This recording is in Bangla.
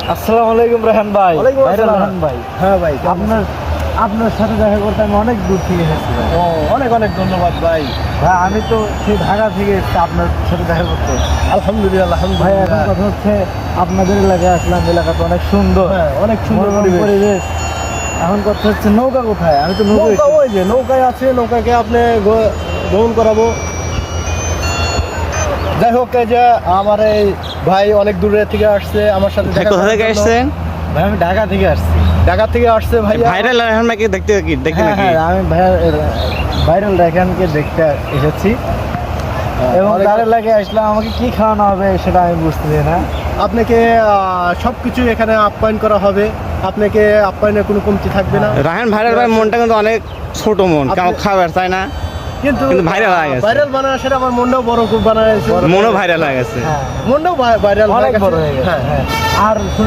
আসসালামু আলাইকুম রায়হান ভাই। ওয়ালাইকুম আসসালাম। রায়হান ভাই, হ্যাঁ ভাই, আপনার সাথে দেখা করতে আমি অনেক দূর থেকে এসেছি ভাই। অনেক অনেক ধন্যবাদ ভাই। ভাই আমি তো সেই ঢাকা থেকে এসেছি আপনার সাথে দেখা করতে। আলহামদুলিল্লাহ ভাই এখন আলহামদুলিল্লাহ। কথা হচ্ছে আপনাদের এলাকায় আসলাম, এলাকাটা অনেক সুন্দর, হ্যাঁ, অনেক সুন্দর মনোরম পরিবেশ। পরিবেশ। এখন কথা হচ্ছে নৌকা কোথায়? আমি তো নৌকা ওই যে নৌকায় আছে, নৌকাকে আপনি গ্রহণ করাবো। যাই হোক, এই যে আমার এই ভাই অনেক দূরে থেকে আসছে আমার সাথে দেখা কোথা থেকে করার জন্য। আসছেন? ভাই আমি ঢাকা থেকে আসছি। ঢাকা থেকে আসছে ভাই। ভাইরাল রায়হান ভাইকে দেখতে দেখতে হ্যাঁ নাকি? হ্যাঁ, আমি ভাইরাল রায়হানকে দেখতে এসেছি এবং অনেক- তার এলাকায় আসলাম। আমাকে কি খাওয়ানো হবে সেটা আমি বুঝতেছি না। আপনাকে সব কিছু এখানে আপ্যায়ন করা হবে, আপনাকে আপ্যায়নের কোনো কমতি থাকবে না। রায়হান ভাইরাল ভাই মনটা কিন্তু অনেক ছোট মন, আপনি- কেউ খাবার চায় না, কিন্তু কিন্তু viral হয়ে গেছে। ভাইরাল বানানো সেটা আমার মনটাও বড় খুব বানাইছে, মনও ভাইরাল হয়ে গেছে। হ্যাঁ, মনটাও ভাইরাল অনেক বড় হয়ে গেছে। হ্যাঁ হ্যাঁ, আর শুনে